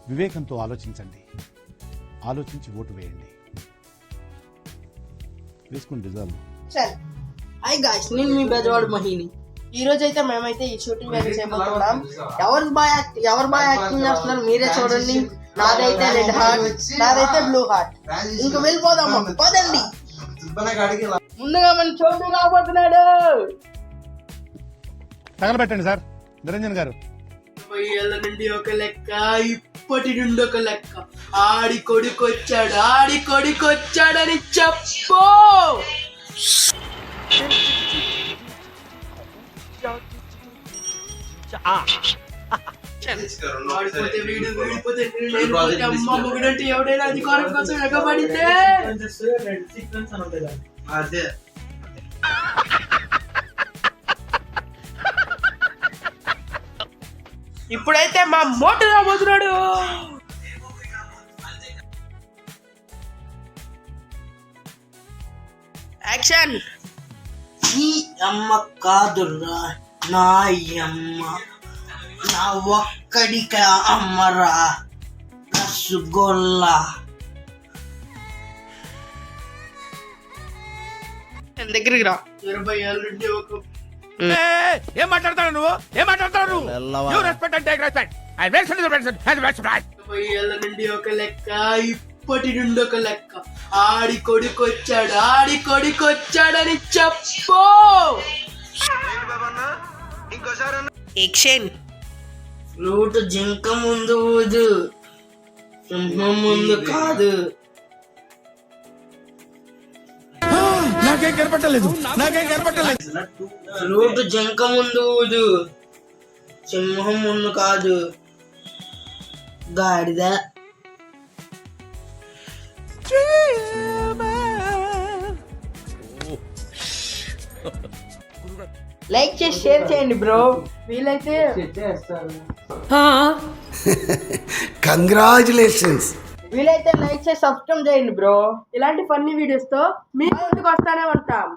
వివేకంతో ఆలోచించండి, ఆలోచించి ఓటు వేయండి. వేసుకుని రిజల్ట్. హాయ్ గాయ్స్, నేను మీ బెజవాడ మహిని. ఈ రోజు అయితే మేమైతే ఈ షూటింగ్ అయితే చేయబోతున్నాం. ఎవరు బాగా యాక్టింగ్ చేస్తున్నారు మీరే చూడండి. నాదైతే రెడ్ హార్ట్, నాదైతే బ్లూ హార్ట్. ఇంక వెళ్ళిపోదాం పదండి. ముందుగా మన చోటు రాబోతున్నాడు. తగలబెట్టండి సార్ నిరంజన్ గారు. 30 ఏళ్ళ నుండి ఒక లెక్క, ఇప్పటి నుండి ఒక లెక్క. ఆడి కొడుకొచ్చాడని చెప్పు. అమ్మ మొగుడంటే ఎవడైనా అధికారం కోసం ఎగబడితే అదే ఇప్పుడైతే మా మోటు రాబోతున్నాడు. యాక్షన్. ఈ అమ్మ కాదురా నా అమ్మ, నా ఒక్కడిక అమ్మరా రసగొల్లా. దగ్గరికి రా. 20 ఏళ్ళ నుండి ఒక ఏం మాట్లాడతావు నువ్వు? 20 ఏళ్ళ నుండి ఒక లెక్క, ఇప్పటి నుండి ఒక లెక్క. ఆడి కొడుకొచ్చాడని చెప్పు. ఫ్లూట్ జింక ముందు ఊదు, సింహం ముందు కాదు. నాకేం కనపట్టలేదు. ఫ్లూట్ జింక ముందు ఊదు, సింహం ముందు కాదు. గాడిద. లైక్ చేసి షేర్ చేయండి బ్రో. వీలైతే కంగ్రాచులేషన్స్. వీలైతే లైక్ చేసి సబ్స్క్రైబ్ చేయండి బ్రో. ఇలాంటి ఫన్నీ వీడియోస్ తో మీ ముందుకు వస్తానే ఉంటాం.